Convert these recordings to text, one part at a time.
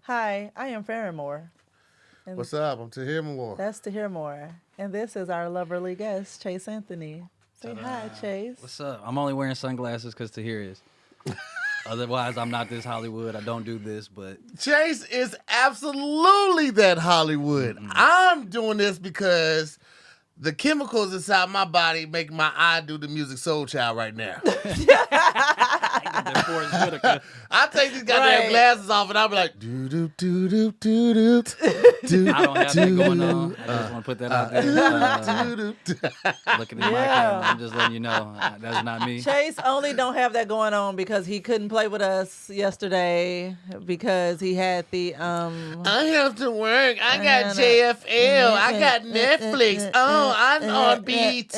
Hi, I am Farron. And What's up? I'm to hear more. that's to hear more. And this is our loverly guest, Chase Anthony. Say Ta-da. hi, Chase. What's up? I'm only wearing sunglasses because Tahir is. Otherwise, I'm not this Hollywood. I don't do this, but Chase is absolutely that Hollywood. I'm doing this because the chemicals inside my body make my eye do the music Soul Child right now. I take these goddamn Right. glasses off and I'll be like, doo doo doo doo doo doo doo. I don't have that going on. I just want to put that out there. Looking at my camera, I'm just letting you know that's not me. Chase only don't have that going on because he couldn't play with us yesterday because he had the I have to work. I got JFL. I got Netflix. Oh, I'm on BET.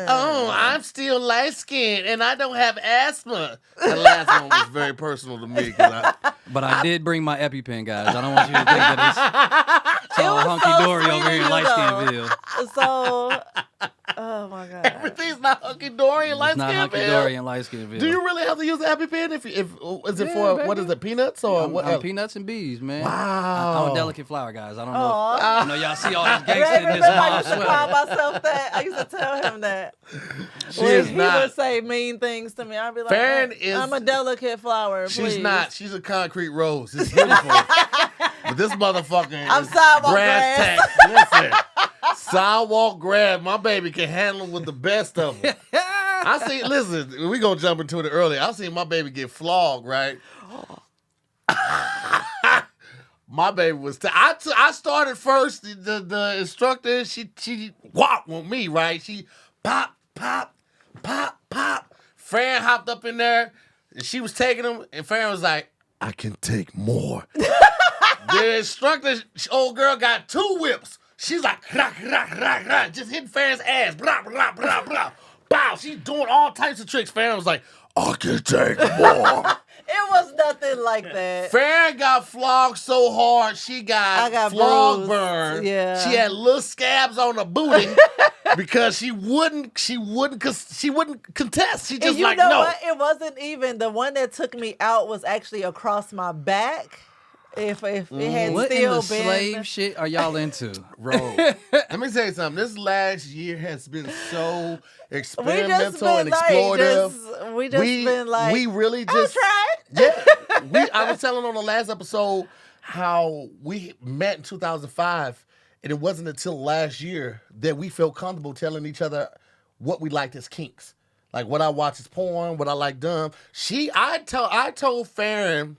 Oh, I'm still light skinned and I don't have asthma. The last one was very personal to me. But I did bring my EpiPen, guys. I don't want you to think that it's all was hunky so dory sweet over of here in you, Light though. Skinville. So, oh my God. Everything's not hunky dory and light It's not hunky skin. dory in Light Skinville. Do you really have to use the EpiPen? If is it Yeah, for baby. what is it? Peanuts or I'm, what? I'm peanuts and bees, man. Wow. I'm a delicate flower, guys. I don't know. Aw. I know y'all see all this gangster in Remember this I small used to call sweater. myself that? I used to tell him that. She When is he not. would say mean things to me, I'd be like, Farron is- I'm a delicate flower, She's please. not. She's a concrete rose. It's beautiful. But this motherfucker I'm is sidewalk brass grass. tacks. Listen, sidewalk grass. My baby can handle with the best of them. I see. Listen, we gonna jump into it early. I seen my baby get flogged. Right. My baby was. I started first. The instructor. She walked on me. Right. She pop. Fran hopped up in there. And she was taking him, and Farron was like, I can take more. The instructor, old girl, got 2 whips. She's like, rah, rah, rah, rah, just hitting Farron's ass. Blah, blah, blah, blah. Bow. She's doing all types of tricks. Farron was like, I can take more. It was nothing like that. Farron got flogged so hard, she I got, got flog bruised. burn. Yeah. She had little scabs on her booty because she wouldn't contest. She And just you like, know no. what? It wasn't even the one that took me out was actually across my back. If it had What in still the been slave shit are y'all into? Bro, let me tell you something. This last year has been so experimental and explorative. we just been like, we really I'll just try it. yeah. I was telling on the last episode how we met in 2005, and it wasn't until last year that we felt comfortable telling each other what we liked as kinks. Like what I watch as porn, what I like dumb. I told Farron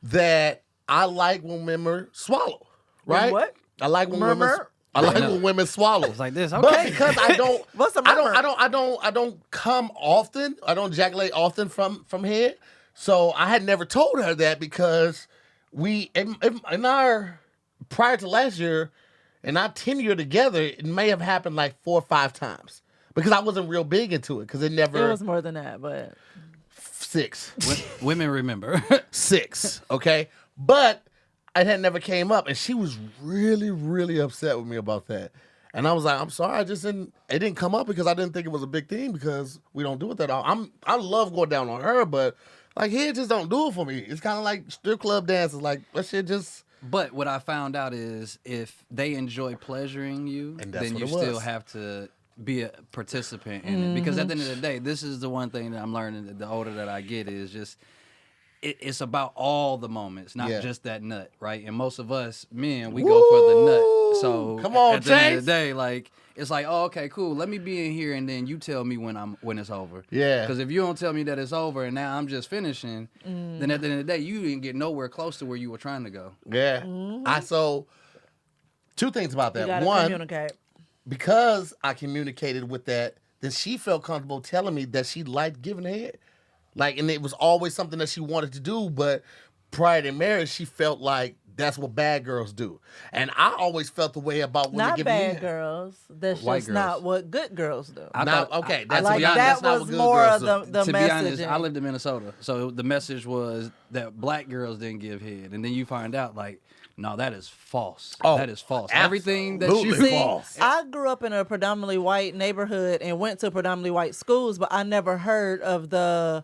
that I like when women swallow. Right? What? I like when Murmur? women swallow. It's like this. But Okay. because I don't, What's a I murmur? don't come often. I don't ejaculate often from head. So I had never told her that because we in our prior to last year, in our tenure together, it may have happened like 4 or 5 times because I wasn't real big into it because it never It was more than that, but 6. Women remember. 6, okay? But it had never came up, and she was really, really upset with me about that. And I was like, I'm sorry, it didn't come up because I didn't think it was a big thing because we don't do it that often. I love going down on her, but like here just don't do it for me. It's kind of like strip club dances, like that shit just. But what I found out is if they enjoy pleasuring you, And that's then what you it was. still have to be a participant in it. Because at the end of the day, this is the one thing that I'm learning that the older that I get is just it's about all the moments, not Yeah. just that nut, right? And most of us men, we go for the nut. So Come on, at the end Chase. of the day, like it's like, oh, okay, cool. Let me be in here, and then you tell me when it's over. Yeah. Because if you don't tell me that it's over, and now I'm just finishing, then at the end of the day, you didn't get nowhere close to where you were trying to go. Yeah. So 2 things about you that. gotta One, communicate. because I communicated with that, then she felt comfortable telling me that she liked giving head. Like, and it was always something that she wanted to do, but prior to marriage, she felt like that's what bad girls do. And I always felt the way about women Not giving me bad head. girls. That's White just girls. not what good girls do. I Now, thought- okay, I- that's, like to be honest, that that's not was what good more girls of do. the to messaging. be honest, I lived in Minnesota, so the message was that black girls didn't give head, and then you find out like, no, that is false. Oh, that is false. Everything that you absolutely See, false. I grew up in a predominantly white neighborhood and went to predominantly white schools, but I never heard of the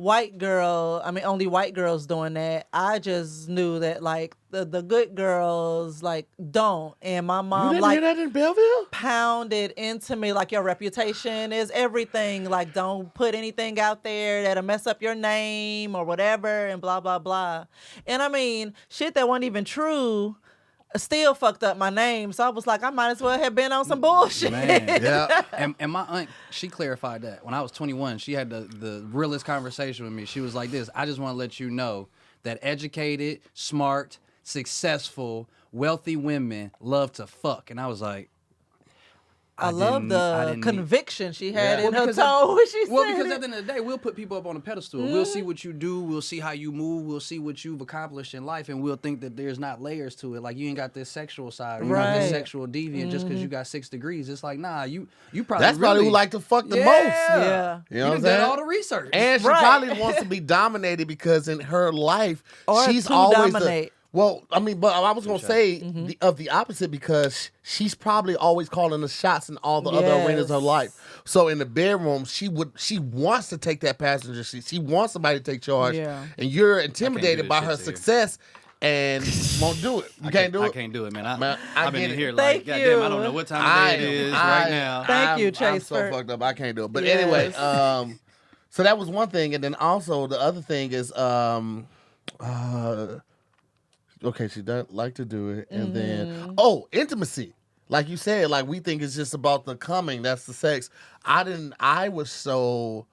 only white girls doing that. I just knew that like the good girls like don't. And my You mom didn't like hear that in Belleville? pounded into me like your reputation is everything. Like don't put anything out there that'll mess up your name or whatever and blah blah blah. And I mean shit that wasn't even true still fucked up my name. So I was like, I might as well have been on some bullshit. Man. Yeah. And my aunt, she clarified that. When I was 21, she had the realest conversation with me. She was like this, I just want to let you know that educated, smart, successful, wealthy women love to fuck. And I was like, I love the conviction she had Yeah. in her because tone when she Well, said because it. at the end of the day, we'll put people up on a pedestal. We'll see what you do. We'll see how you move. We'll see what you've accomplished in life. And we'll think that there's not layers to it. Like, you ain't got this sexual side. Or you got this Right. sexual deviant just because you got 6 degrees. It's like, nah, you probably That's probably really, who like to fuck the Yeah. most. Yeah. You You know what done I'm did saying? all the research. And she Right. probably wants to be dominated because in her life, Or she's to always dominate. well, I mean, but I was going to say the opposite because she's probably always calling the shots in all the other arenas of her Yes. life. So in the bedroom, she wants to take that passenger seat. She wants somebody to take charge. Yeah. And you're this intimidated by shit her to you. success and won't do it. You can't do I it. can't do it, man. Man, I I've been get in it. here Thank like, goddamn, I don't you. know what time of day it is right now. Thank you, I'm Chase, so for- fucked up. I can't do it. But Yes. anyway, so that was one thing, and then also the other thing is, okay, she doesn't like to do it, and then intimacy. Like you said, like we think it's just about the coming. That's the sex. I was so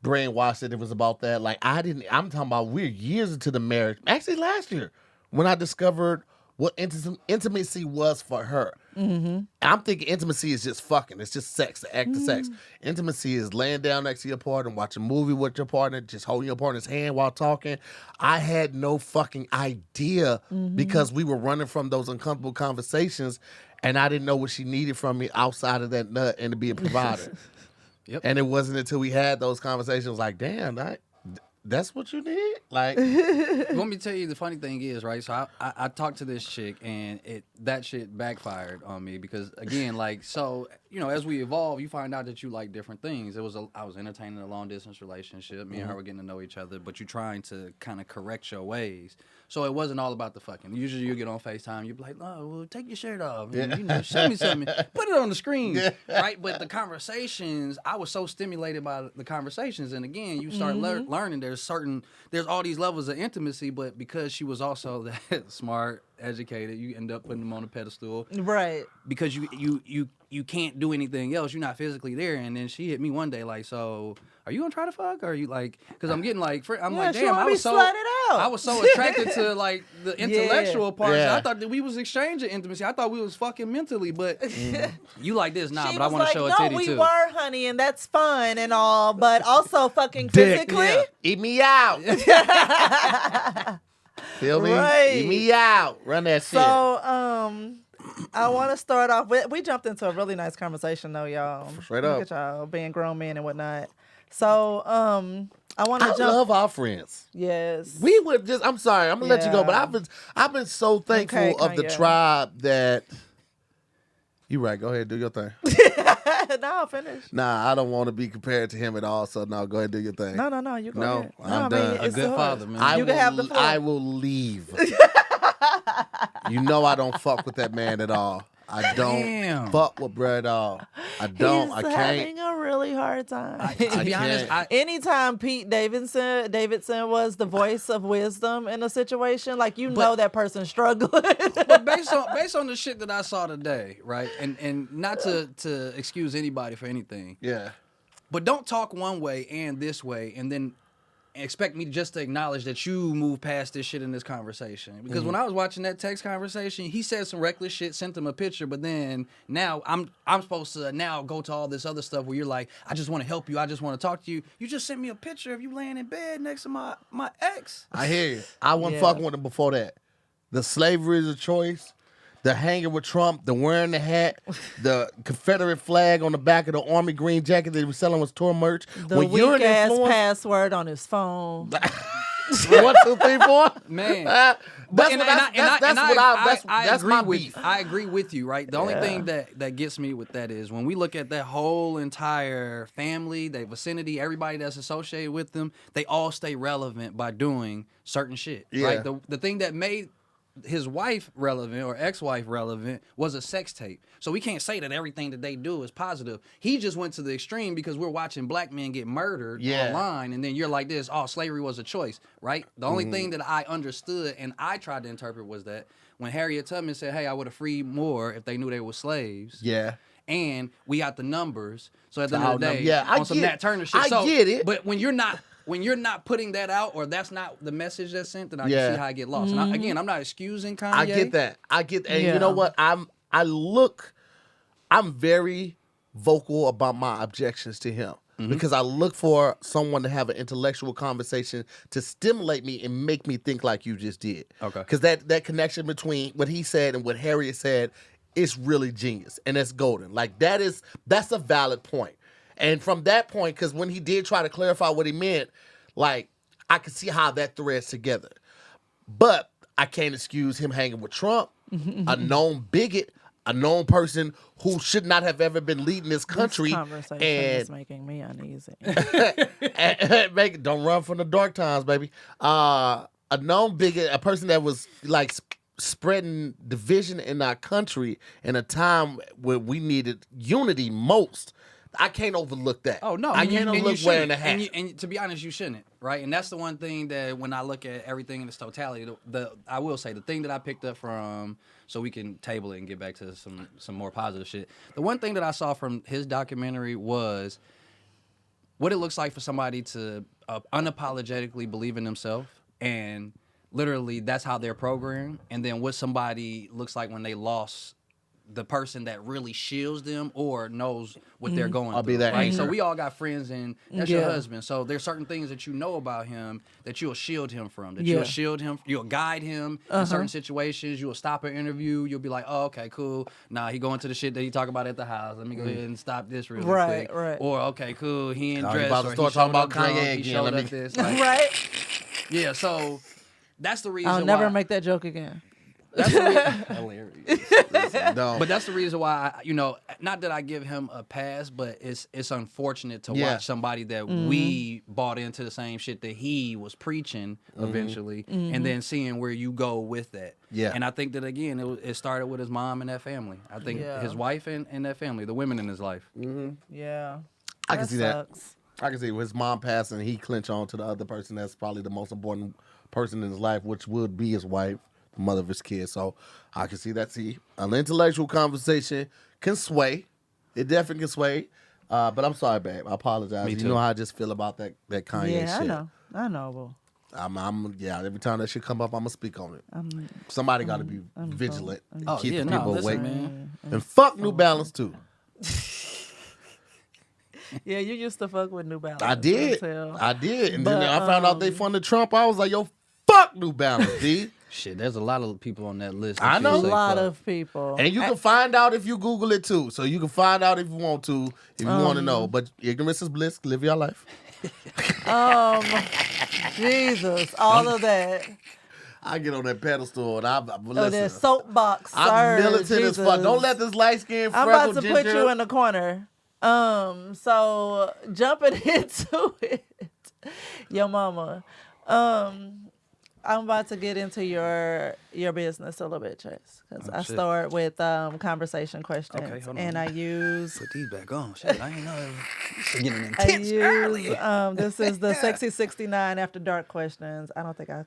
brainwashed that it was about that. Like I'm talking about we're years into the marriage. Actually, last year when I discovered what intimacy was for her. Mm-hmm. I'm thinking intimacy is just fucking. It's just sex, the act of sex. Intimacy is laying down next to your partner, watching a movie with your partner, just holding your partner's hand while talking. I had no fucking idea because we were running from those uncomfortable conversations, and I didn't know what she needed from me outside of that nut and to be a provider. Yep. And it wasn't until we had those conversations like, damn, that's what you need? Like, You want me to tell you the funny thing is, right? So I talked to this chick, and that shit backfired on me because, again, like, so, you know, as we evolve, you find out that you like different things. I was entertaining a long distance relationship. Me and her were getting to know each other, but you're trying to kind of correct your ways. So it wasn't all about the fucking. Usually you get on FaceTime, you're like, oh, well, take your shirt off. And, you know, show me something. Put it on the screen. Right? But the conversations, I was so stimulated by the conversations. And again, you start learning there's all these levels of intimacy, but because she was also that smart, educated, you end up putting them on a pedestal. Right. Because you can't do anything else. You're not physically there. And then she hit me one day like, so are you gonna try to fuck? Or are you like, because I'm getting like, I'm like, she damn, wanna I be was so slutted out. I was so attracted to like the intellectual parts. Yeah. I thought that we was exchanging intimacy. I thought we was fucking mentally, but you like this, nah. She But I was want to like, show a no, titty we too. were, honey, and that's fun and all, but also fucking dick. physically. Yeah. Eat me out. Feel me? Right. Eat me out. Run that shit. So, I want to start off with, we jumped into a really nice conversation though, y'all. Straight Look up. at y'all being grown men and whatnot. So, I want to I jump. love our friends. Yes. We would just. I'm sorry. I'm gonna let you go, but Yeah. I've been so thankful Okay, of the Kanye. tribe that. You right. Go ahead, do your thing. No, finish. Nah, I don't want to be compared to him at all. So no, go ahead, do your thing. No, you go No, ahead. I'm done. A it's good yours. father, man. I You will, can have the floor. I will leave. You know I don't fuck with that man at all. I don't Damn. fuck with bro at all. I don't. He's I can't. having a really hard time. To be honest, can't. Anytime Pete Davidson was the voice of wisdom in a situation, like know that person's struggling. but based on the shit that I saw today, right? And not to excuse anybody for anything, Yeah. but don't talk one way and this way, and then expect me just to acknowledge that you move past this shit in this conversation. Because when I was watching that text conversation, he said some reckless shit, sent him a picture, but then now I'm supposed to now go to all this other stuff where you're like, I just want to help you, I just want to talk to you. You just sent me a picture of you laying in bed next to my ex. I hear you. I wasn't Yeah. fucking with him before that. The slavery is a choice. The hanging with Trump, the wearing the hat, the Confederate flag on the back of the army green jacket that he was selling was tour merch. The weak ass password on his phone. 1, 2, 3, 4. Man. That's But my beef. I agree with you, right? The only thing that gets me with that is when we look at that whole entire family, the vicinity, everybody that's associated with them, they all stay relevant by doing certain shit, right? The thing that made his wife relevant or ex-wife relevant was a sex tape. So we can't say that everything that they do is positive. He just went to the extreme because we're watching black men get murdered online, and then you're like this, oh, slavery was a choice, right? The only thing that I understood and I tried to interpret was that when Harriet Tubman said, hey, I would have freed more if they knew they were slaves. Yeah. And we got the numbers. So at the end of the day, I on some Nat Turner shit. I get it. But when you're not putting that out, or that's not the message that's sent, then I can see how I get lost. And again, I'm not excusing Kanye. I get that. And you know what? I'm very vocal about my objections to him because I look for someone to have an intellectual conversation to stimulate me and make me think like you just did. Okay. Because that connection between what he said and what Harriet said is really genius, and that's golden. Like that's a valid point. And from that point, because when he did try to clarify what he meant, like I could see how that threads together. But I can't excuse him hanging with Trump, a known bigot, a known person who should not have ever been leading this country. This conversation is making me uneasy. Don't run from the dark times, baby. A known bigot, a person that was like spreading division in our country in a time when we needed unity most. I can't overlook that. Oh, no. I can't overlook wearing a hat. And to be honest, you shouldn't, right? And that's the one thing that when I look at everything in its totality, I will say the thing that I picked up from, so we can table it and get back to some more positive shit. The one thing that I saw from his documentary was what it looks like for somebody to unapologetically believe in themselves, and literally that's how they're programmed, and then what somebody looks like when they lost the person that really shields them or knows what they're going through. I'll be that right? anchor. So we all got friends, and that's your husband. So there's certain things that you know about him that you'll shield him from, you'll guide him in certain situations. You'll stop an interview. You'll be like, oh, okay, cool. Nah, he going to the shit that he talk about at the house. Let me go ahead and stop this real quick. Right. Or, okay, cool. He ain't He dressed. about to Or start he talking showed about up drunk, Kanye he again. showed Let up me- this. Like, Right? yeah, so that's the reason I'll why. never make that joke again. That's the reason. Hilarious. No. But that's the reason why, not that I give him a pass, but it's unfortunate to watch somebody that we bought into the same shit that he was preaching eventually, and then seeing where you go with that. Yeah. And I think that, again, it started with his mom and that family. I think his wife and that family, the women in his life. Yeah. I can see that. Sucks. I can see his mom passing, he clinch on to the other person that's probably the most important person in his life, which would be his wife, the mother of his kids. So I can see that. See, an intellectual conversation can sway. It definitely can sway. But I'm sorry, babe. I apologize. Me too. You know how I just feel about that Kanye Yeah, shit. I know. Well, Every time that shit come up, I'm gonna speak on it. Somebody got to be vigilant and keep the people awake. Man. And fuck New Balance too. yeah, you used to fuck with New Balance. I did. Until- And But, then I found out they funded Trump. I was like, yo, fuck New Balance, D. Shit, there's a lot of people on that list. I know. a lot of people. And you can find out if you Google it too. So you can find out if you want to, if you want to know. But ignorance is bliss. Live your life. Jesus, all of that. I get on that pedestal and I Oh, listen. that soapbox, sir. I'm militant as fuck. Jesus. Don't let this light skin I'm freckle about to ginger. put you in the corner. So jumping into it, your mama. I'm about to get into your business a little bit, Chase, because I shit. start with conversation questions, Okay, hold on. and I use Put these back on. Shit, I ain't know. It getting I intense early. use this is the Sexy 69 After Dark questions. I don't think I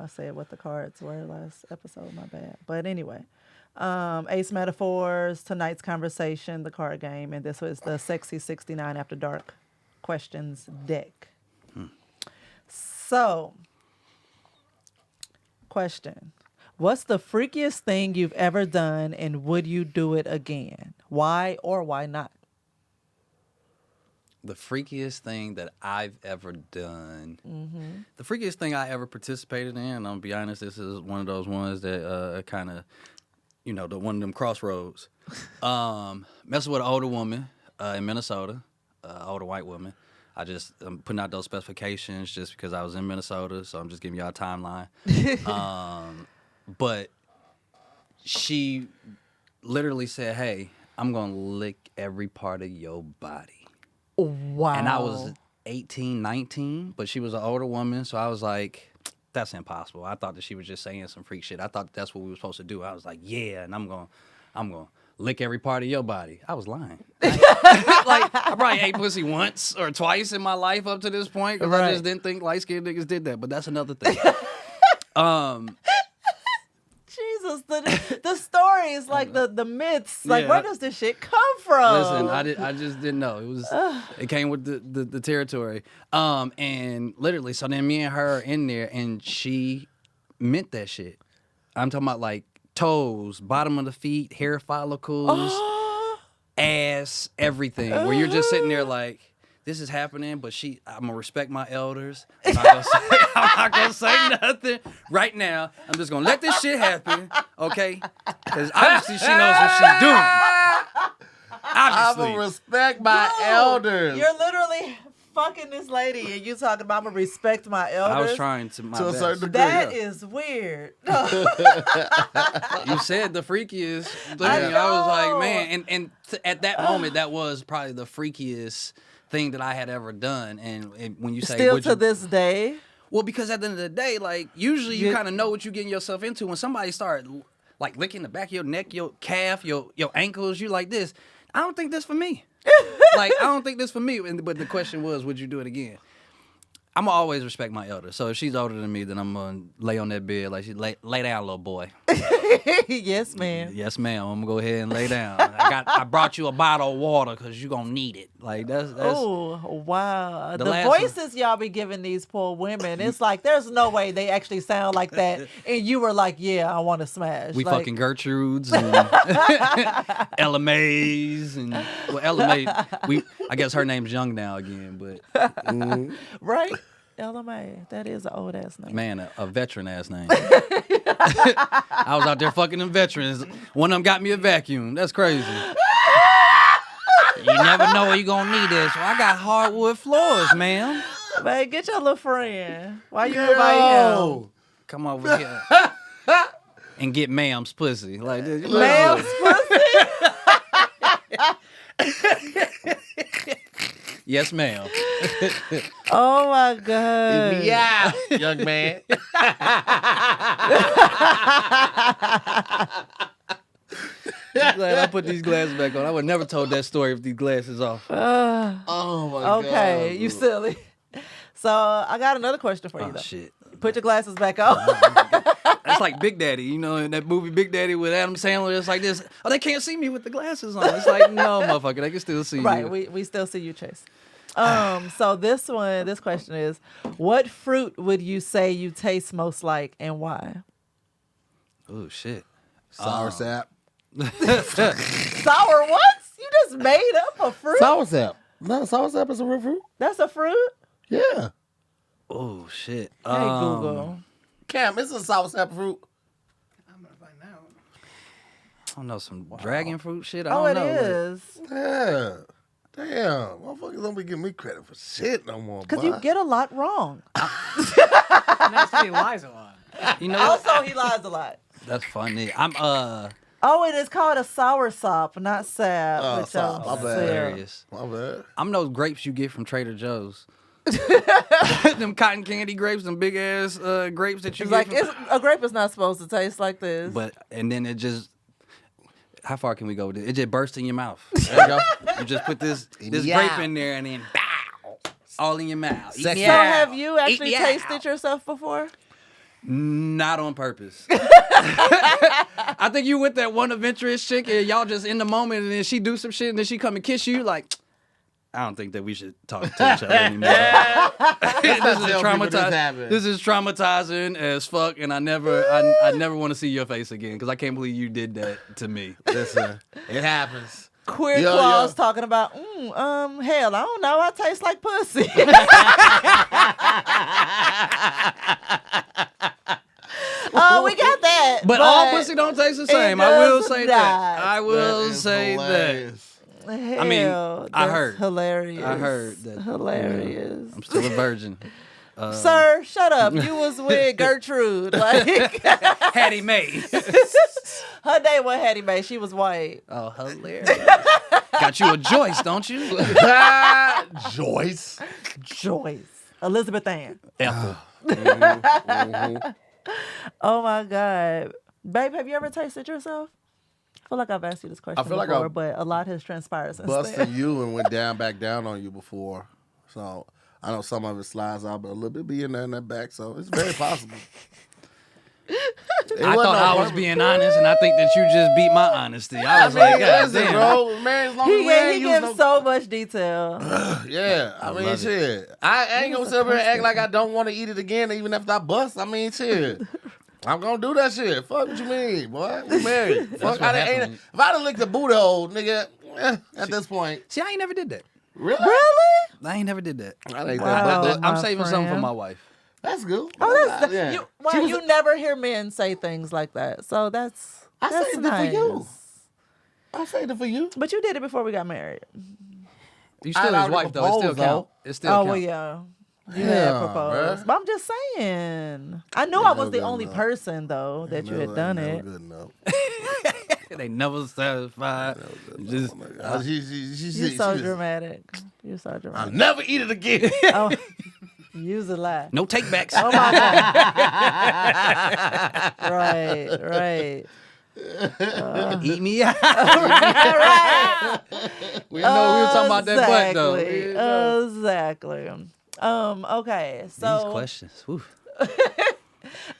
said what the cards were last episode. My bad. But anyway, Ace Metaphors, tonight's conversation, the card game, and this was the Sexy 69 After Dark questions deck. So, question. What's the freakiest thing you've ever done, and would you do it again? Why or why not? The freakiest thing that I've ever done. The freakiest thing I ever participated in, I'm going to be honest, this is one of those ones that kind of, one of them crossroads. Messing with an older woman in Minnesota, older white woman. I just am putting out those specifications just because I was in Minnesota, so I'm just giving y'all a timeline. But she literally said, "Hey, I'm gonna lick every part of your body." Wow. And I was 18, 19, but she was an older woman, so I was like, that's impossible. I thought that she was just saying some freak shit. I thought that's what we were supposed to do. I was like, yeah, and I'm gonna lick every part of your body. I was lying. Like, I probably ate pussy once or twice in my life up to this point because I just didn't think light-skinned niggas did that, but that's another thing. Jesus, the stories, like the myths, like where does this shit come from? Listen, I just didn't know. It came with the territory. And literally, so then me and her are in there, and she meant that shit. I'm talking about like toes, bottom of the feet, hair follicles, ass, everything. Where you're just sitting there like, this is happening, but I'm gonna respect my elders. I'm not gonna say nothing right now. I'm just gonna let this shit happen, okay? Because obviously she knows what she's doing. I'm Obviously. gonna respect my elders. You're literally fucking this lady, and you talking about I'm gonna respect my elders. I was trying to my To a best. certain degree. That is weird. You said the freakiest thing. I I was like, know. man, and at that moment, that was probably the freakiest thing that I had ever done. And when you say Still would to you- this day. well, because at the end of the day, like usually you kind of know what you're getting yourself into. When somebody start like licking the back of your neck, your calf, your ankles, you like this. I don't think this for me. Like I don't think this for me. But the question was, would you do it again? I'm gonna always respect my elders. So if she's older than me, then I'm gonna lay on that bed like she lay down, little boy. Yes, ma'am. Yes, ma'am. I'm gonna go ahead and lay down. I brought you a bottle of water because you're gonna need it. Like that's Oh, wow. The The last one- voices y'all be giving these poor women, it's like there's no way they actually sound like that. And you were like, yeah, I want to smash. we like, fucking Gertrudes and Ella Mays and well, Ella May. I guess her name's Young now again, but right? LMA. That is an old ass name. man, a veteran ass name. I was out there fucking them veterans. One of them got me a vacuum. That's crazy. You never know where you gonna need this. Well, I got hardwood floors, man. Man, get your little friend. Why you invite him? Come over here and get ma'am's pussy. Like this. Ma'am's pussy? Yes, ma'am. Oh my God. Yeah, young man. I'm glad I put these glasses back on. I would never told that story with these glasses off. Oh my god. Okay, you silly. So I got another question for you Oh though. shit. Put your glasses back on. That's like Big Daddy, you know, in that movie Big Daddy with Adam Sandler. It's like this. Oh, they can't see me with the glasses on. It's like, no, motherfucker, they can still see Right, you. we still see you, Chase. So this question is, what fruit would you say you taste most like and why? Oh shit. Sour sap. Sour what? You just made up a fruit? Sour sap. No, sour sap is a real fruit. That's a fruit? Yeah. Oh shit. Hey, Google. Cam, is a sour sap a fruit? I'm gonna find out. I don't know, some dragon fruit shit. I Oh, don't it know. is. Yeah. Damn. Motherfuckers don't be giving me credit for shit no more. Because boy. you get a lot wrong. And that's because he lies a lot. You know what? Also, he lies a lot. That's funny. Oh, it is called a sour sop, not sap. Oh, with sop. your My bad. syrup. hilarious. My bad. I'm those grapes you get from Trader Joe's. Them cotton candy grapes, them big ass grapes that you It's get like from, a grape is not supposed to taste like this. and then it just, how far can we go with it? It just bursts in your mouth. There you go. You just put this Yeah. grape in there and then bow, all in your mouth. Sexy. So have you actually me out. tasted yourself before? Not on purpose. I think you with that one adventurous chick and y'all just in the moment and then she do some shit and then she come and kiss you like, I don't think that we should talk to each other anymore. This is traumatizing as fuck, and I never want to see your face again because I can't believe you did that to me. Listen, it happens. Queer Yeah, Claws yeah. talking about, hell, I don't know. I taste like pussy. Oh, we got that. But all pussy don't taste the same. I will say does that. not. I will That is say that. hilarious. I mean, Hell, I that's heard. hilarious. I heard that. Hilarious. I'm still a virgin. Sir, shut up. You was with Gertrude. Like Hattie Mae. her name was Hattie Mae. She was white. Oh, hilarious. Got you a Joyce, don't you? Joyce. Joyce. Elizabeth Ann. Ethel. Oh my God. Babe, have you ever tasted yourself? I feel like I've asked you this question feel like before, I but a lot has transpired since Busted then. you and went back down on you before. So I know some of it slides out, but a little bit be in there in that back. So it's very possible. I thought I was being honest, and I think that you just beat my honesty. I was like, God listen, damn. bro, man, as long as we He ain't gives using so much detail. Yeah, I mean, love shit. I ain't gonna sit up here and act like I don't want to eat it again, even after I bust. I mean, shit. I'm gonna do that shit. Fuck what you mean, boy. We married. Fuck, what I happened ain't. If I'd have licked the booty hole, nigga, at this point. See, I ain't never did that. Really? I ain't never did that. I think Wow. that, I'm my saving something for friend. my wife. that's good. Oh, that's yeah. you never hear men say things like that. So that's I that's saved nice. it for you. I saved it for you. But you did it before we got married. You I still his already wife, though. It still proposed, count. It still Oh count. well, yeah. You Yeah, had proposed. bruh. But I'm just saying. I knew I was the good only enough. person though that you had done it. Good enough. They never satisfied. Just, You're so dramatic. You're so I'll dramatic. never eat it again. Oh, use a lie. no take backs. Oh my God. Right. Eat me out. Right. We know we were talking about that butt, though. Exactly. Okay. So These questions. Whew.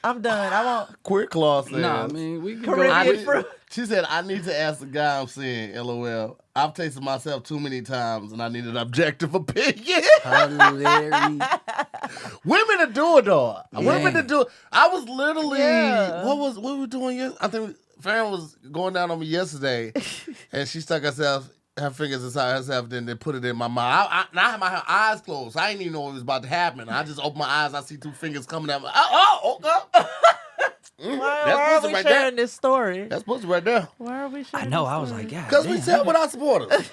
I'm done. I won't. Queer Claw says. Nah, I mean, we can Caribbean go. fruit. She said, I need to ask the guy I'm seeing, LOL. I've tasted myself too many times and I need an objective opinion. Hilarious. Women are doing though. Yeah. Women are doing. I was literally, Yeah. what were we doing yesterday? I think Farron was going down on me yesterday and she stuck her fingers inside herself, then they put it in my mouth. I had my eyes closed. I didn't even know what was about to happen. I just opened my eyes. I see two fingers coming at me. Okay. Why That's are pussy we right sharing there. this story? That's pussy right there. Why are we sharing I know. this I was story? like, God. Because we damn. tell with our supporters.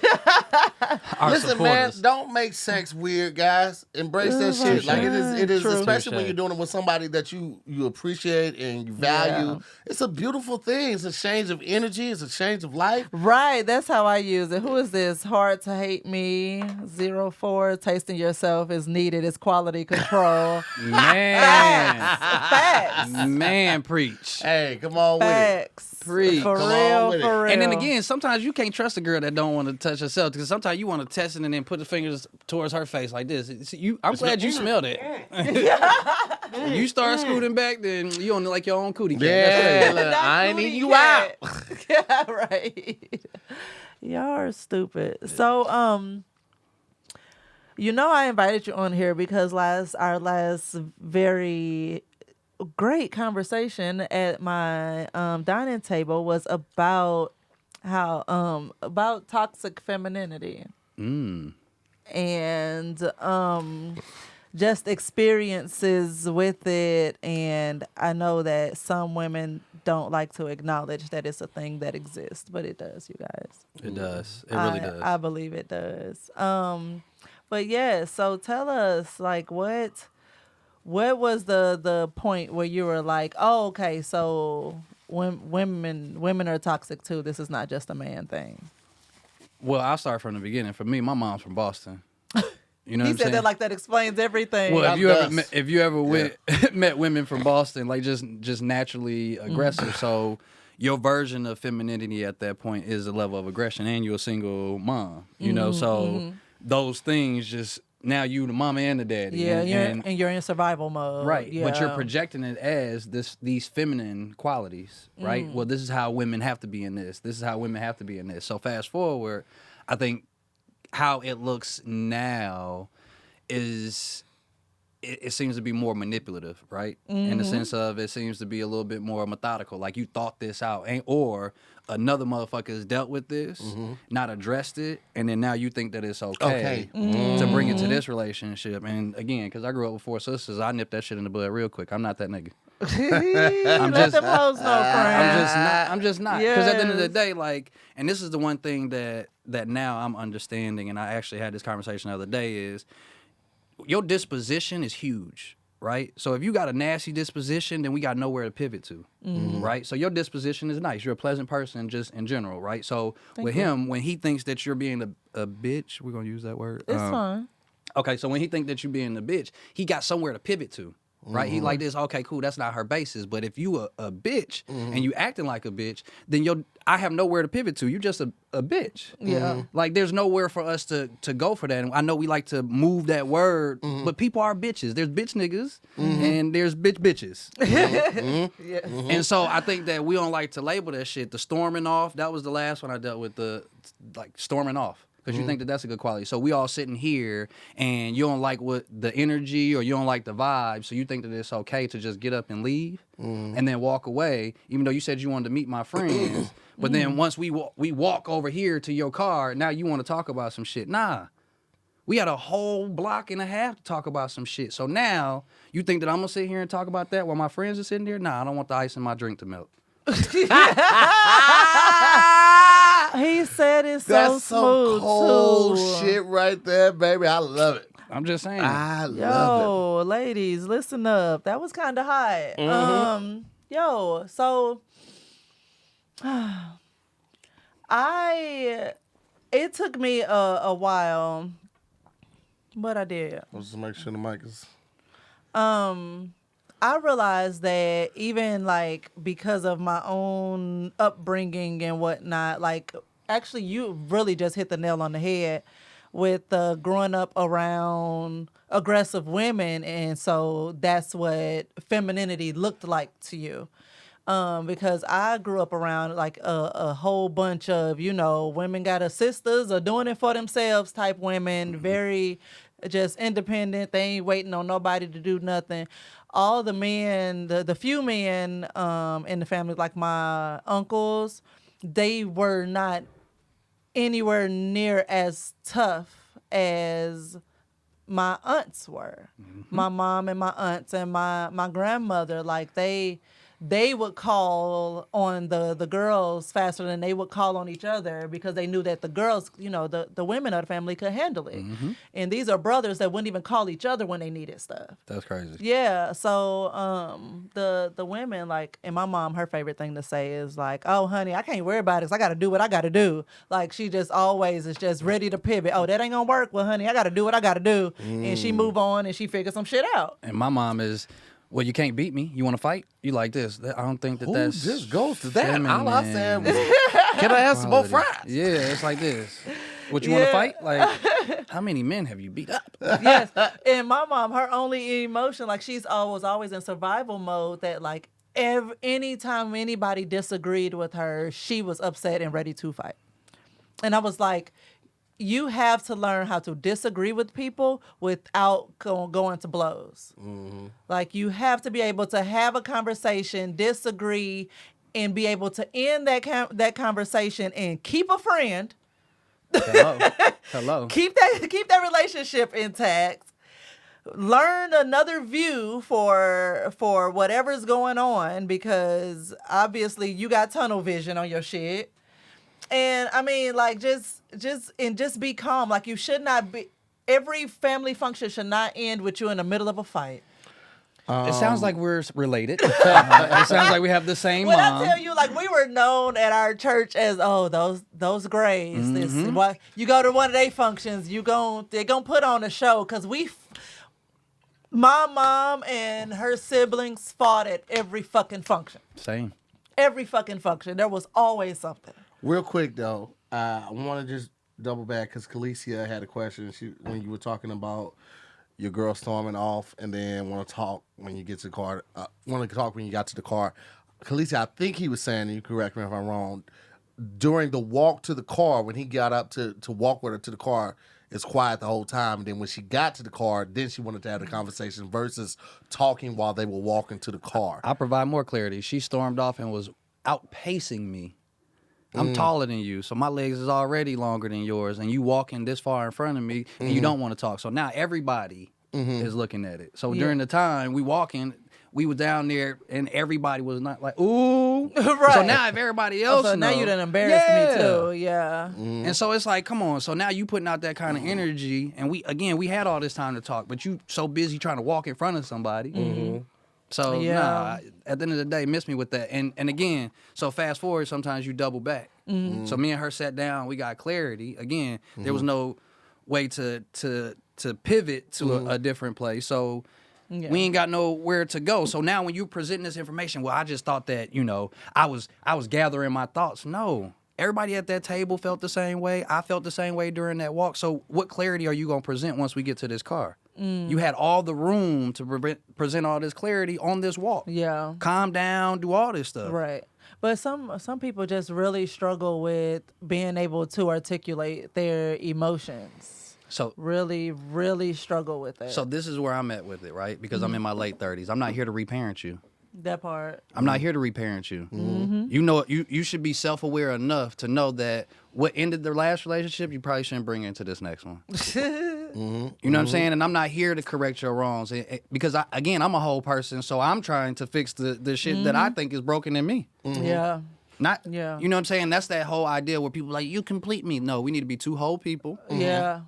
Our Listen, man, supporters. don't make sex weird, guys. Embrace that For shit. Like it is, True. especially when Touche. you're doing it with somebody that you appreciate and you value. Yeah. It's a beautiful thing. It's a change of energy. It's a change of life. Right, that's how I use it. Who is this? Hard to hate me. 04. Tasting yourself is needed. It's quality control. Man. Facts. Man, preach. Hey, come on with it. Facts. Preach. For Come on real, with it. for real. And then again, sometimes you can't trust a girl that don't want to touch herself because sometimes you want to test it and then put the fingers towards her face like this. See, I'm glad you smelled it. When you start scooting back, then you on like your own cootie cat. That's Yeah, crazy. look, I ain't Booty eating you cat. out. Yeah, right. Y'all are stupid. So, I invited you on here because our last very great conversation at my dining table was about about toxic femininity and just experiences with it. And I know that some women don't like to acknowledge that it's a thing that exists, but it does, you guys. It does. It really does. I believe it does. But yeah, so tell us, like, what was the point where you were like, oh, okay, so women are toxic too. This is not just a man thing. Well, I'll start from the beginning. For me, my mom's from Boston. You know He what I'm said saying? that like that explains everything. Well, That does. if you ever met women from Boston, like just naturally aggressive, so your version of femininity at that point is a level of aggression, and you're a single mom, you know, so those things just now you the mama and the daddy, yeah, and you're in survival mode. right, Yeah. but you're projecting it as these feminine qualities, right? Well, this is how women have to be in this. This is how women have to be in this. So fast forward, I think how it looks now is it seems to be more manipulative, right? In the sense of it seems to be a little bit more methodical. Like you thought this out, or another motherfucker has dealt with this, not addressed it, and then now you think that it's okay, to bring it to this relationship. And again, because I grew up with 4 sisters, I nipped that shit in the bud real quick. I'm not that nigga. Let them hoes know, friend. I'm just not. Because at the end of the Yes. day, like, and this is the one thing that now I'm understanding, and I actually had this conversation the other day, is your disposition is huge, right? So if you got a nasty disposition, then we got nowhere to pivot to, right? So your disposition is nice. You're a pleasant person just in general, right? So with him, when he thinks that you're being a bitch, we're going to use that word. It's fine. Okay, so when he think that you being a bitch, he got somewhere to pivot to, right? He like this, okay, cool, that's not her basis. But if you a bitch and you acting like a bitch, then I have nowhere to pivot to. You just a bitch. Yeah. Like there's nowhere for us to go for that. And I know we like to move that word, but people are bitches. There's bitch niggas and there's bitches. Yes. And so I think that we don't like to label that shit. The storming off, that was the last one I dealt with, the like storming off. Because you think that that's a good quality. So we all sitting here and you don't like what the energy or you don't like the vibe. So you think that it's okay to just get up and leave and then walk away, even though you said you wanted to meet my friends. But then once we walk over here to your car, now you want to talk about some shit. Nah. We had a whole block and a half to talk about some shit. So now you think that I'm going to sit here and talk about that while my friends are sitting there? Nah, I don't want the ice in my drink to melt. He said it's so That's some smooth cold too. shit right there, baby. I love it. I'm just saying. I love Yo, ladies, listen up. That was kind of hot. Yo, so it took me a while, but I did. it. Let's just make sure the mic is. I realized that even like because of my own upbringing and whatnot, like actually you really just hit the nail on the head with growing up around aggressive women, and so that's what femininity looked like to you. Because I grew up around like a whole bunch of, women got a sisters or doing it for themselves type women, very just independent. They ain't waiting on nobody to do nothing. All the men, the few men in the family, like my uncles, they were not anywhere near as tough as my aunts were. My mom and my aunts and my grandmother, like they would call on the girls faster than they would call on each other because they knew that the girls, the women of the family could handle it. And these are brothers that wouldn't even call each other when they needed stuff. That's crazy. Yeah, so the women, like, and my mom, her favorite thing to say is like, oh, honey, I can't worry about it 'cause I got to do what I got to do. Like, she just always is just ready to pivot. Oh, that ain't going to work. Well, honey, I got to do what I got to do. And she move on and she figure some shit out. And my mom is, well, you can't beat me. You want to fight? You like this. I don't think Who that's just goes to that? All I said feminine was, can I have some more quality. fries? Yeah, it's like this. What, you want to Yeah. fight? Like, how many men have you beat up? Yes. And my mom, her only emotion, like she's always in survival mode that like anytime anybody disagreed with her, she was upset and ready to fight. And I was like, you have to learn how to disagree with people without going to blows. Like you have to be able to have a conversation, disagree, and be able to end that conversation and keep a friend. Hello. Keep that relationship intact. Learn another view for whatever's going on because obviously you got tunnel vision on your shit. And I mean, like just be calm. Like you should not be. Every family function should not end with you in the middle of a fight. It sounds like we're related. It sounds like we have the same When mom. I tell you, like we were known at our church as those grays. What you go to one of their functions, they're gonna put on a show because my mom and her siblings fought at every fucking function. Same. Every fucking function, there was always something. Real quick though, I want to just double back because Khaleesi had a question. When you were talking about your girl storming off and then want to talk when you get to the car. Want to talk when you got to the car. Khaleesi, I think he was saying, and you correct me if I'm wrong, during the walk to the car, when he got up to walk with her to the car, it's quiet the whole time. And then when she got to the car, then she wanted to have the conversation versus talking while they were walking to the car. I'll provide more clarity. She stormed off and was outpacing me. I'm taller than you, so my legs is already longer than yours, and you walking this far in front of me, and you don't want to talk. So now everybody is looking at it. So during the time we walking, we were down there and everybody was not like, ooh. Right. So now if everybody else So now know- you done embarrassed me Yeah. too. Yeah. And so it's like, come on. So now you putting out that kind of energy, and we had all this time to talk, but you so busy trying to walk in front of somebody. So Yeah. nah, at the end of the day, miss me with that. And again, so fast forward, sometimes you double back. So me and her sat down, we got clarity. Again, there was no way to pivot to a different place. So Yeah. we ain't got nowhere to go. So now when you presenting this information, well, I just thought that, I was gathering my thoughts. No. Everybody at that table felt the same way. I felt the same way during that walk. So what clarity are you going to present once we get to this car? You had all the room to present all this clarity on this walk. Yeah. Calm down, do all this stuff. Right. But some people just really struggle with being able to articulate their emotions. So Really, really struggle with that. so this is where I'm at with it, right? Because I'm in my late 30s. I'm not here to reparent you. that part. I'm not here to reparent you. You know, you should be self-aware enough to know that what ended the last relationship, you probably shouldn't bring into this next one. You know what I'm saying? And I'm not here to correct your wrongs because, I'm a whole person, so I'm trying to fix the shit that I think is broken in me. Yeah. Not, Yeah. you know what I'm saying? That's that whole idea where people are like, you complete me. No, we need to be two whole people Yeah.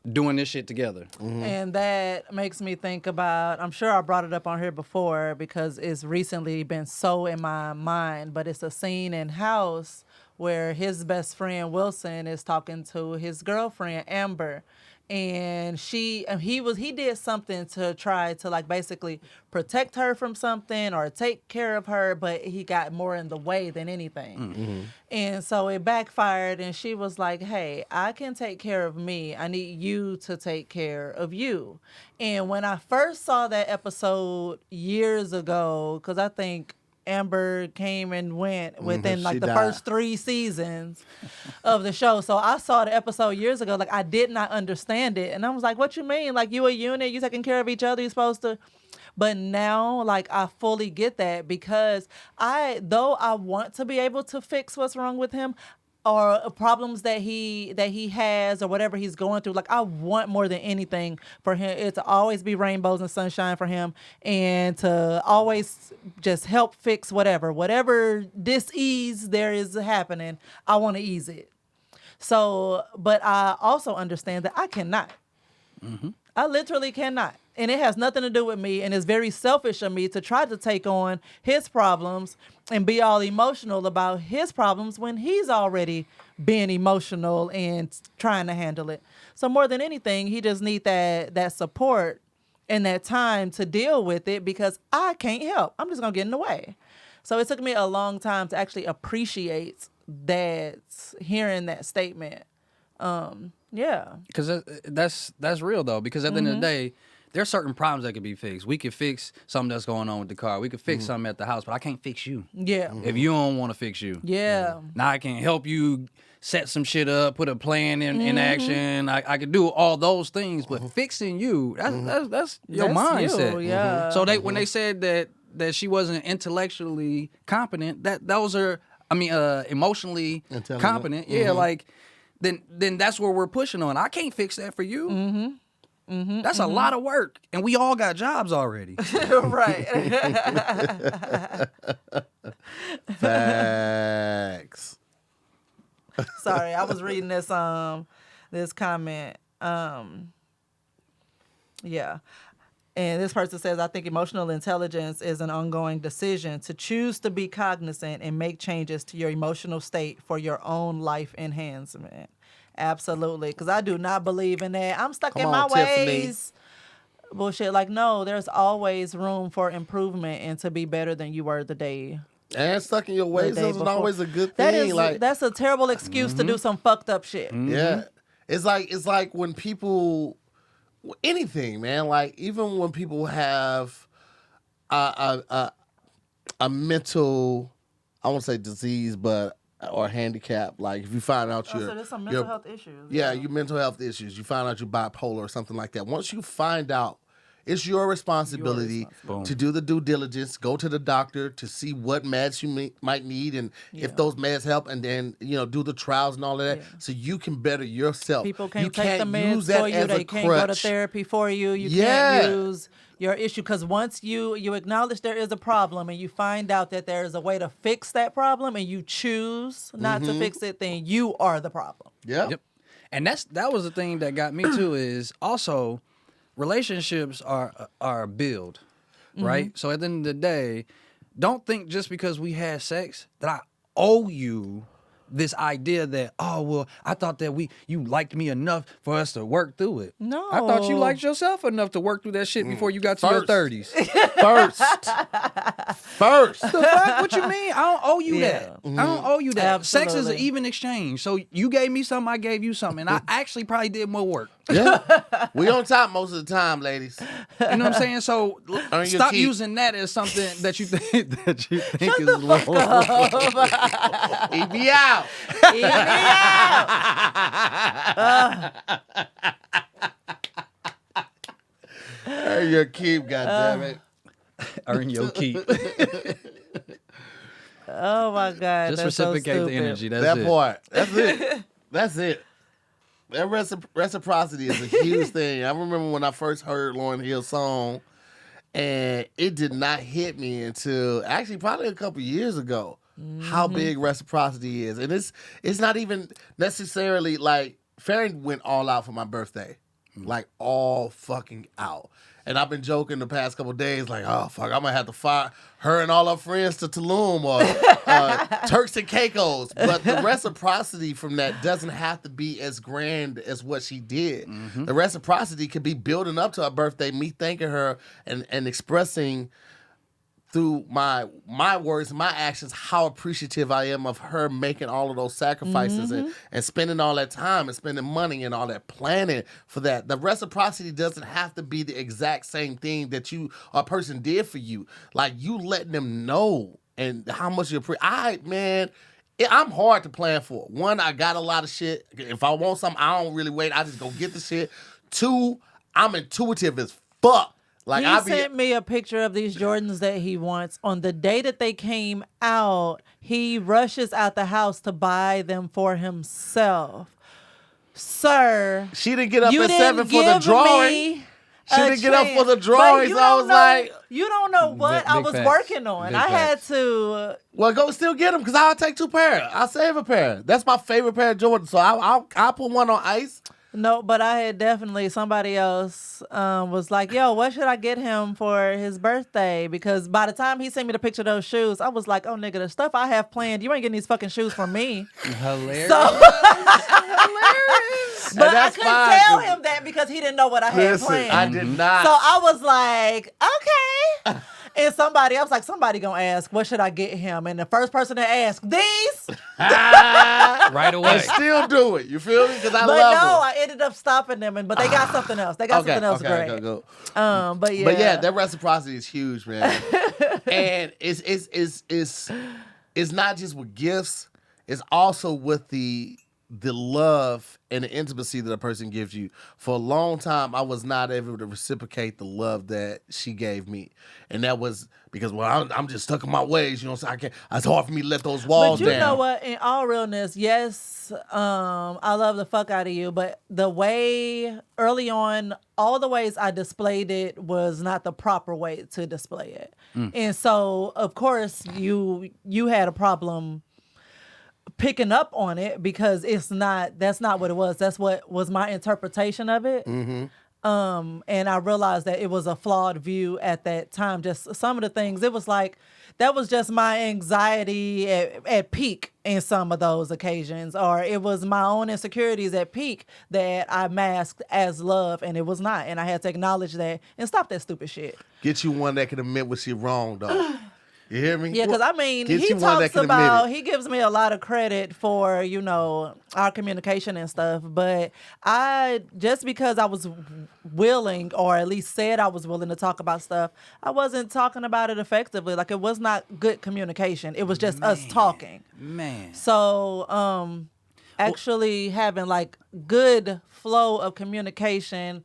doing this shit together. And that makes me think about, I'm sure I brought it up on here before because it's recently been so in my mind, but it's a scene in House where his best friend Wilson is talking to his girlfriend Amber. And he did something to try to like basically protect her from something or take care of her, but he got more in the way than anything. And so it backfired, and she was like, hey, I can take care of me. I need you to take care of you. And when I first saw that episode years ago, because I think Amber came and went within like She the died. first 3 seasons of the show. So I saw the episode years ago. Like I did not understand it. And I was like, what you mean? Like you a unit, you taking care of each other, you supposed to. But now like I fully get that because though I want to be able to fix what's wrong with him, or problems that he has or whatever he's going through. Like I want more than anything for him it to always be rainbows and sunshine for him and to always just help fix whatever dis-ease there is happening. I want to ease it. So, but I also understand that I cannot. I literally cannot. And it has nothing to do with me. And it's very selfish of me to try to take on his problems and be all emotional about his problems when he's already being emotional and trying to handle it. So more than anything, he just need that support and that time to deal with it because I can't help. I'm just going to get in the way. So it took me a long time to actually appreciate that, hearing that statement. Yeah. Because that's real though. Because at the end of the day, there's certain problems that can be fixed. We can fix something that's going on with the car. We can fix something at the house, but I can't fix you Yeah. if you don't want to fix you. Yeah. Now I can help you set some shit up, put a plan in action. I can do all those things, but fixing you, that's your That's mindset. you, yeah. So when they said that she wasn't intellectually competent, those are emotionally Intelligent. competent. Yeah, like then that's where we're pushing on. I can't fix that for you. That's a lot of work, and we all got jobs already. Right. Facts. Sorry, I was reading this comment. Yeah. And this person says, I think emotional intelligence is an ongoing decision to choose to be cognizant and make changes to your emotional state for your own life enhancement. Absolutely. Because I do not believe in that. I'm stuck Come in on, my Tiffany. ways. Bullshit. Like, no, there's always room for improvement and to be better than you were the day. And stuck in your ways day isn't before. always a good thing. That's a terrible excuse to do some fucked up shit. Yeah. It's like when people, anything, man, like even when people have a mental, I won't say disease, but or handicap, like if you find out So you're there's some mental health issues. yeah, your mental health issues, you find out you're bipolar or something like that. Once you find out, It's your responsibility Boom. to do the due diligence, go to the doctor to see what meds you might need, and if those meds help, and then do the trials and all of that, so you can better yourself. People you can't take the meds use that for you. as They a can't go to crutch. therapy for you. You Yeah. can't use your issue, because once you acknowledge there is a problem and you find out that there is a way to fix that problem and you choose not to fix it, then you are the problem. Yep. And that was the thing that got me too, is also relationships are a build, right? So at the end of the day, don't think just because we had sex that I owe you this idea that, oh, well, I thought that you liked me enough for us to work through it. No. I thought you liked yourself enough to work through that shit before you got to your First. 30s. First. The fuck? What you mean? I don't owe you that. I don't owe you that. Sex is an Absolutely. even exchange. So you gave me something, I gave you something. And I actually probably did more work. Yeah. We on top most of the time, ladies. You know what I'm saying? So Earn your stop keep. using that as something that you think is low. Eat me out. Eat me out. Earn your keep, goddammit. Earn your keep. Oh my God. Just that's so reciprocate the stupid. energy. That's That it. part. That's it. That's it. That reciprocity is a huge thing. I remember when I first heard Lauryn Hill's song, and it did not hit me until actually probably a couple years ago how big reciprocity is. And it's not even necessarily like Farron went all out for my birthday. Like all fucking out. And I've been joking the past couple of days, like, oh fuck, I'm gonna have to fire her and all her friends to Tulum or Turks and Caicos. But the reciprocity from that doesn't have to be as grand as what she did. The reciprocity could be building up to her birthday, me thanking her and expressing through my words, my actions, how appreciative I am of her making all of those sacrifices and spending all that time and spending money and all that planning for that. The reciprocity doesn't have to be the exact same thing that a person did for you. Like you letting them know and how much you appreciate. I'm hard to plan for. One, I got a lot of shit. If I want something, I don't really wait. I just go get the shit. Two, I'm intuitive as fuck. Like He sent me a picture of these Jordans that he wants. On the day that they came out, he rushes out the house to buy them for himself. Sir, She didn't get up you at didn't 7 for the give drawing. me She a didn't get up for the chance. drawing, But you so I don't was know- like, you don't know what Big I was facts. working on. Big I had facts. to. well, go still get them because I'll take 2 pair. I'll save a pair. That's my favorite pair of Jordans. So I'll put one on ice. No, but I had definitely, somebody else was like, yo, what should I get him for his birthday? Because by the time he sent me the picture of those shoes, I was like, oh, nigga, the stuff I have planned, you ain't getting these fucking shoes from me. Hilarious. So, Hilarious. but I couldn't tell him that because he didn't know what I had Listen, planned. I did not. So I was like, okay. And I was like, somebody gonna ask, what should I get him? And the first person to ask, these. Right away. I still do it. You feel me? Because I But love no, them. I ended up stopping them. But they got something else. They got something else great. Okay, go. But yeah. But yeah, that reciprocity is huge, man. And it's not just with gifts, it's also with the love and the intimacy that a person gives you. For a long time, I was not able to reciprocate the love that she gave me. And that was because, well, I'm just stuck in my ways, you know, so it's hard for me to let those walls But you down. know what? In all realness, yes, I love the fuck out of you. But the way early on, all the ways I displayed it was not the proper way to display it. And so, of course, you had a problem picking up on it because that's not what it was. That's what was my interpretation of it. And I realized that it was a flawed view at that time. Just some of the things, it was like, that was just my anxiety at peak in some of those occasions, or it was my own insecurities at peak that I masked as love, and it was not. And I had to acknowledge that and stop that stupid shit. Get you one that can admit what she wrong, though. You hear me? Yeah, because I mean, Get he you one that talks can admit about, it. he gives me a lot of credit for, you know, our communication and stuff. But just because I was willing, or at least said I was willing to talk about stuff, I wasn't talking about it effectively. Like, it was not good communication. It was just us talking. Man. So, actually having like good flow of communication,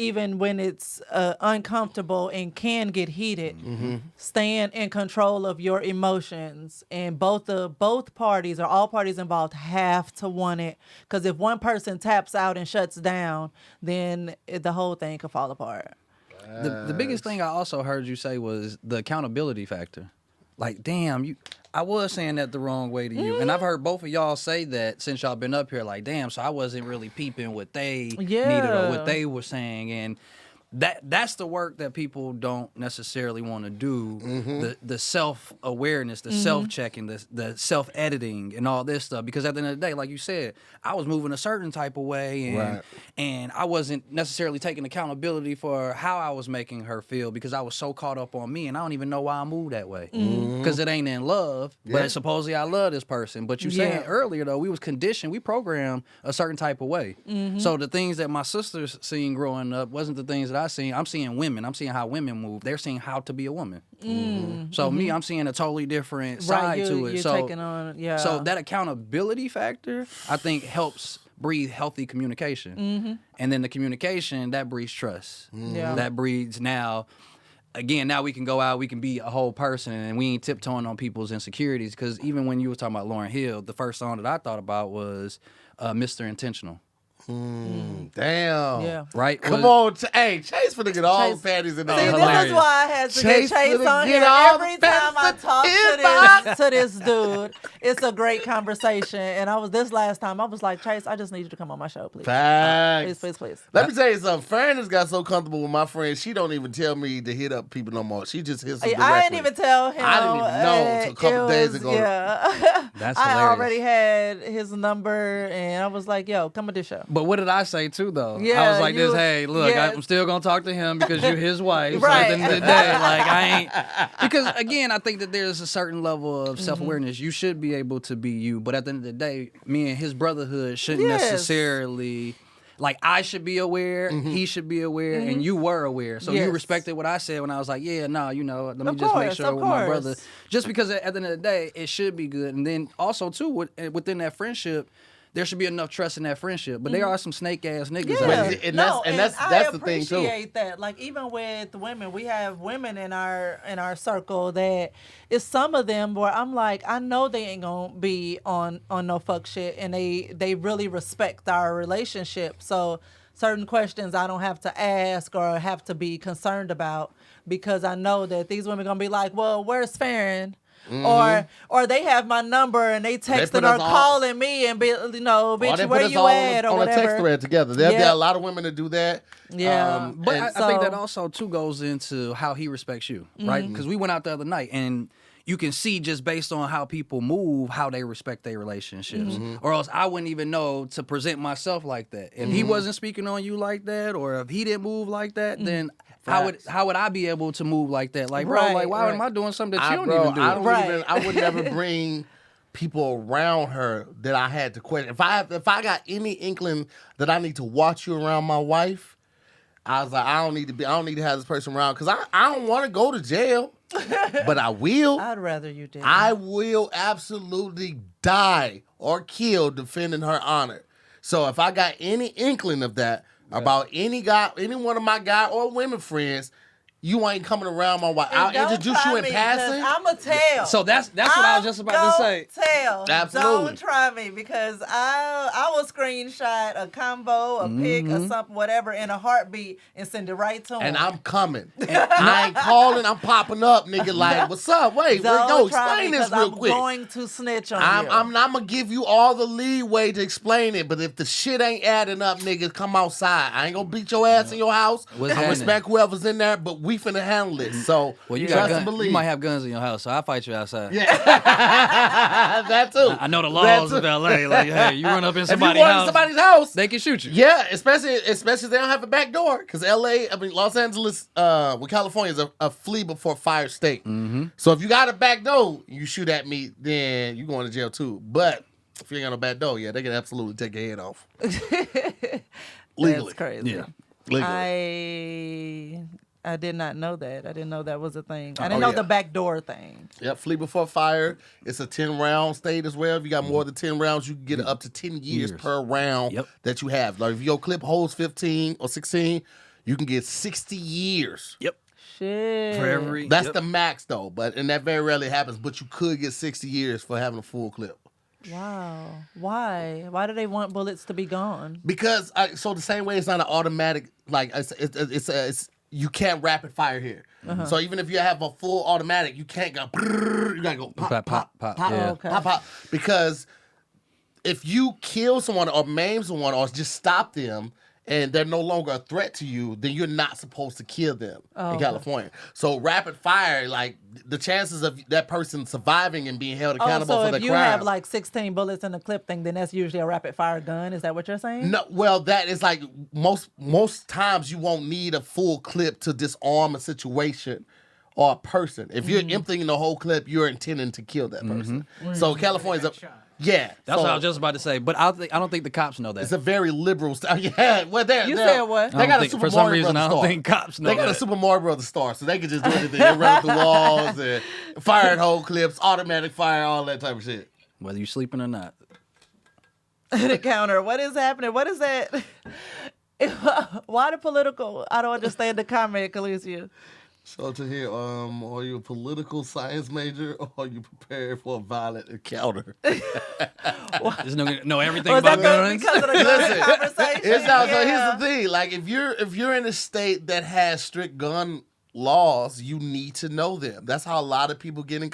even when it's uncomfortable and can get heated. Staying in control of your emotions, and both parties or all parties involved have to want it. Because if one person taps out and shuts down, then the whole thing could fall apart. The biggest thing I also heard you say was the accountability factor. Like, damn, I was saying that the wrong way to you. And I've heard both of y'all say that since y'all been up here. Like, damn, so I wasn't really peeping what they needed or what they were saying. And that's the work that people don't necessarily want to do. The self-awareness, the self-checking, the self-editing and all this stuff. Because at the end of the day, like you said, I was moving a certain type of way and I wasn't necessarily taking accountability for how I was making her feel because I was so caught up on me and I don't even know why I moved that way. Because it ain't in love, but supposedly I love this person. But you saying earlier, though, we was conditioned, we programmed a certain type of way. So the things that my sisters seen growing up wasn't the things that I'm seeing women. I'm seeing how women move. They're seeing how to be a woman. So me, I'm seeing a totally different side to it. You're taking on, so that accountability factor, I think, helps breed healthy communication. And then the communication, that breeds trust. That breeds now we can go out, we can be a whole person, and we ain't tiptoeing on people's insecurities. Because even when you were talking about Lauryn Hill, the first song that I thought about was Mr. Intentional. Damn. Yeah. Right? Come on. Hey, Chase finna get all the panties and all. See, this is why I had to Chase get Chase finna on get here. all Every the time I panties talk to this dude, it's a great conversation. And this last time, I was like, Chase, I just need you to come on my show, please. Facts. Please. Let me tell you something. Fran has got so comfortable with my friend, she don't even tell me to hit up people no more. She just hits them directly. I didn't even tell him. I didn't even know until a couple days ago. Yeah. That's I hilarious. already had his number, and I was like, yo, come on this show. But what did I say too, though? Yeah, I was like hey, look, yeah. I'm still gonna talk to him because you're his wife. Right. So at the end of the day, like I ain't, because again, I think that there's a certain level of self-awareness. You should be able to be you, but at the end of the day, me and his brotherhood shouldn't necessarily. Like, I should be aware, he should be aware, and you were aware. So you respected what I said when I was like, let me just make sure with my brother. Just because at the end of the day, it should be good. And then also, too, within that friendship, there should be enough trust in that friendship. But there are some snake-ass niggas out here. And that's the thing, too. I appreciate that. Like, even with women, we have women in our circle that it's some of them where I'm like, I know they ain't gonna be on no fuck shit, and they really respect our relationship. So certain questions I don't have to ask or have to be concerned about because I know that these women gonna be like, well, where's Farron? Or they have my number and they texting or calling me and bitch, where you at or on whatever. a text thread together. There are a lot of women that do that. Yeah, but I think that also too goes into how he respects you, right? Because we went out the other night and you can see just based on how people move, how they respect their relationships. Or else I wouldn't even know to present myself like that. If he wasn't speaking on you like that, or if he didn't move like that, then how would I be able to move like that? Like, bro, why am I doing something that you don't even do? I would never bring people around her that I had to question. If I got any inkling that I need to watch you around my wife, I was like, I don't need to have this person around because I don't want to go to jail. But I will. I'd rather you did. I will absolutely die or kill defending her honor. So if I got any inkling of that about any one of my guy or women friends, you ain't coming around my wife. I'll introduce you in passing. I'ma tell. So that's what I was just about to say. Tell. Absolutely. Don't try me because I will screenshot a combo, a pic, or something, whatever, in a heartbeat and send it right to him. And I'm coming. I ain't calling. I'm popping up, nigga. Like, what's up? Wait, go explain this real quick. I'm going to snitch on you. I'm gonna give you all the leeway to explain it, but if the shit ain't adding up, nigga, come outside. I ain't gonna beat your ass in your house. I respect whoever's in there, but we finna handle it. So, well, you trust got and believe. You might have guns in your house, so I'll fight you outside. Yeah, that too. I know the laws of LA. Like, hey, you run up in somebody's house, they can shoot you. Yeah, especially if they don't have a back door, because Los Angeles, California is a flee before fire state. So if you got a back door, you shoot at me, then you going to jail too. But if you ain't got no back door, they can absolutely take your head off. Legally. That's crazy. Yeah. Legally. I did not know that. I didn't know that was a thing. I didn't know the backdoor thing. Yep, flee before fire. It's a 10-round state as well. If you got more than 10 rounds, you can get up to 10 years per round that you have. Like if your clip holds 15 or 16, you can get 60 years. Yep. Shit. For every. That's yep. the max though, and that very rarely happens. But you could get 60 years for having a full clip. Wow. Why? Why do they want bullets to be gone? Because so the same way it's not an automatic like it's you can't rapid fire here. So even if you have a full automatic, you can't go. You gotta go pop, pop, pop, pop, yeah. Okay. pop, pop. Because if you kill someone or maim someone or just stop them and they're no longer a threat to you, then you're not supposed to kill them in California. So rapid fire, like the chances of that person surviving and being held accountable so for the if you crime. have like 16 bullets in the clip thing, then that's usually a rapid fire gun. Is that what you're saying? No, well, that is like most times you won't need a full clip to disarm a situation or a person. If you're emptying the whole clip, you're intending to kill that person. So California's a yeah. That's so what I was just about to say. But I don't think the cops know that. it's a very liberal style. Yeah, well, You said what? They I got don't a think- Super for some Mario reason, Brothers I don't star. think cops know They got a that. Super Mario Brothers star, so they can just do anything. They run through walls and fire at whole clips, automatic fire, all that type of shit. Whether you're sleeping or not. The counter. What is happening? What is that? Why the political? I don't understand the comment, Khaleesi. So to hear, are you a political science major or are you prepared for a violent encounter? This nigga know everything Was that about guns. because of the gun conversation? It's not, so Yeah. here's the thing: like if you're in a state that has strict gun laws, you need to know them. That's how a lot of people get in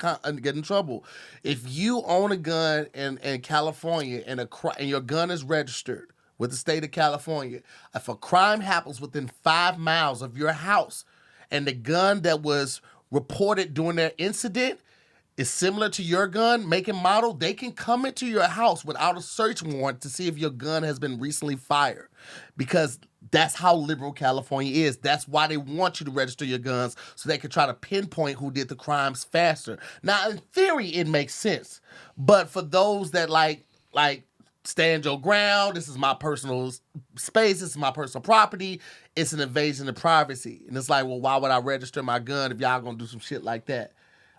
trouble. If you own a gun in California and your gun is registered with the state of California, if a crime happens within 5 miles of your house, and the gun that was reported during that incident is similar to your gun, make and model, they can come into your house without a search warrant to see if your gun has been recently fired. Because that's how liberal California is. That's why they want you to register your guns so they can try to pinpoint who did the crimes faster. Now, in theory, it makes sense. But for those that like stand your ground, this is my personal space, this is my personal property, it's an invasion of privacy. And it's like, well, why would I register my gun if y'all gonna do some shit like that?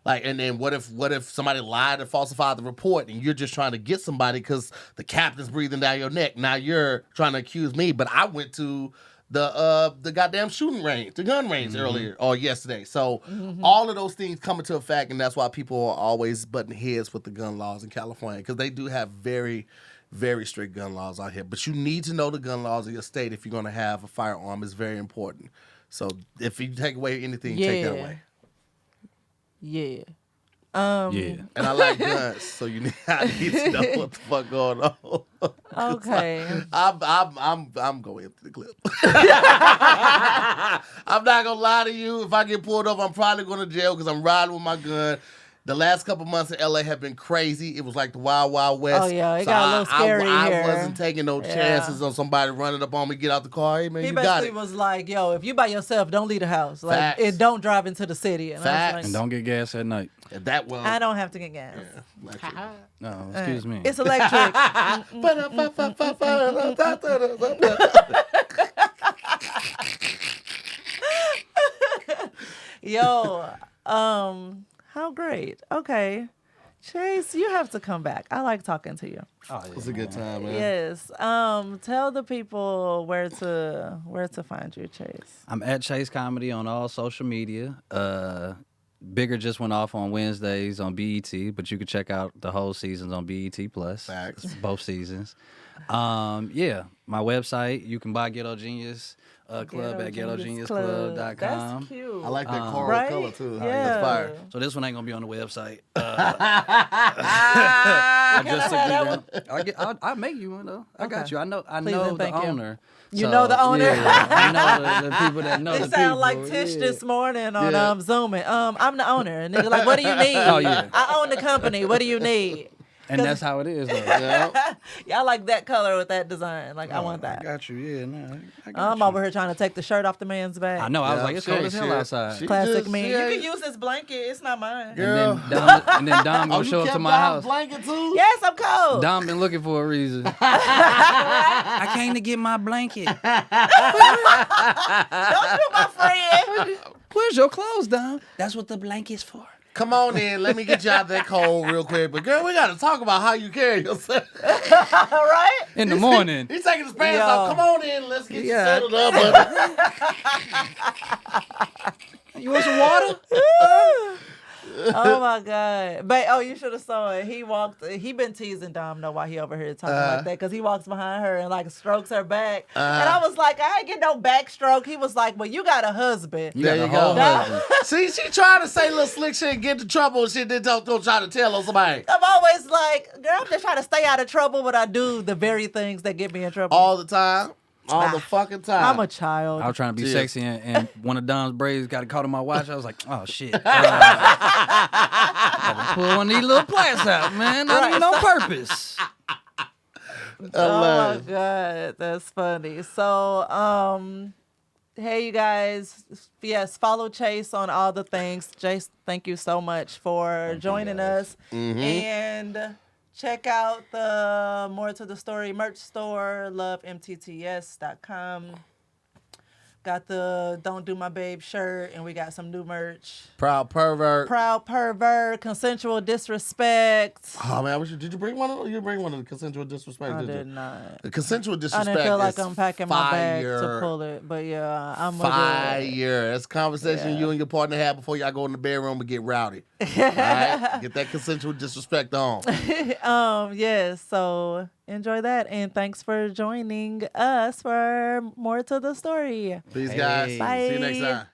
Like, and then what if somebody lied or falsified the report and you're just trying to get somebody because the captain's breathing down your neck? Now you're trying to accuse me, but I went to the goddamn shooting range, the gun range earlier or yesterday. So all of those things come into effect, and that's why people are always butting heads with the gun laws in California, because they do have very, very strict gun laws out here. But you need to know the gun laws of your state if you're going to have a firearm. It's very important. So if you take away anything, take that away. Yeah. Yeah. And I like guns, so I need to know what the fuck going on. Okay. I'm going into the clip. I'm not gonna lie to you. If I get pulled over, I'm probably going to jail because I'm riding with my gun. The last couple months in LA have been crazy. It was like the Wild Wild West. Oh, yeah, it got a little scary here. I wasn't taking no chances on somebody running up on me, get out the car. Hey man, He you got basically it. was like, yo, if you by yourself, don't leave the house. Like, Facts. and don't drive into the city. And I Facts. was And like, don't get gas at night. And that one. I don't have to get gas. No, excuse me. It's electric. Yo, how great. Okay. Chase, you have to come back. I like talking to you. Oh, yeah. It's a good time, man. Yes. Tell the people where to find you, Chase. I'm at Chase Comedy on all social media. Bigger just went off on Wednesdays on BET, but you can check out the whole seasons on BET Plus. Facts. Both seasons. Yeah, my website, you can buy Ghetto Genius Club at GhettoGeniusClub.com. That's cute. I like that coral right? color too. Yeah. That's fire. So this one ain't gonna be on the website. I just took it down. I'll make you one though. I got Okay. you. I know Please the and thank you. owner. You know the owner? Yeah, I know the people that know They the people. sound like Tish this morning on Yeah. Zooming. I'm the owner. And they're like, what do you need? Oh, yeah. I own the company. What do you need? And that's how it is though. Yeah. Y'all like that color with that design. Like, I want I that. got you. Yeah, no. I got I'm you. over here trying to take the shirt off the man's back. I know. I was Yeah, like, it's cold as hell shit. outside. She Classic just- me. she You can ain't- use this blanket. It's not mine. Girl. And then Dom Oh, gonna you show up kept to my Dom's house. blanket too? Yes, I'm cold. Dom been looking for a reason. I came to get my blanket. Don't you, my friend. Where's your clothes, Dom? That's what the blanket's for. Come on in. Let me get you out that cold real quick. But girl, we got to talk about how you carry yourself. All right? In the morning. He's taking his pants Yo. off. Come on in. Let's get you Yeah. settled up. Buddy. You want some water? Oh my God. But you should have saw it. He been teasing Dom though while he over here talking like that, because he walks behind her and like strokes her back. And I was like, I ain't get no backstroke. He was like, well, you got a husband. You There got you a go. whole Nah. husband. See, she trying to say little slick shit and get into trouble and shit, then don't try to tell on somebody. I'm always like, girl, I'm just trying to stay out of trouble, but I do the very things that get me in trouble. All the time. All the fucking time. I'm a child. I was trying to be Yeah. sexy, and one of Dom's braids got caught in my watch. I was like, oh, shit. Pull one of these little plants out, man. Not even on purpose. Oh my God, that's funny. So, hey, you guys. Yes, follow Chase on all the things. Chase, thank you so much for joining us. And check out the More to the Story merch store, lovemtts.com. Got the Don't Do My Babe shirt, and we got some new merch. Proud pervert. Proud pervert, consensual disrespect. Oh man, did you bring one? You didn't bring one of the consensual disrespect? I did did you? not. The consensual I disrespect. didn't feel like is unpacking my bag to fire. pull it, but yeah, I'm with it. Fire. That's a conversation you and your partner have before y'all go in the bedroom and get rowdy. All right? Get that consensual disrespect on. Yes, so enjoy that, and thanks for joining us for More to the Story. Peace, guys. Hey. Bye. See you next time.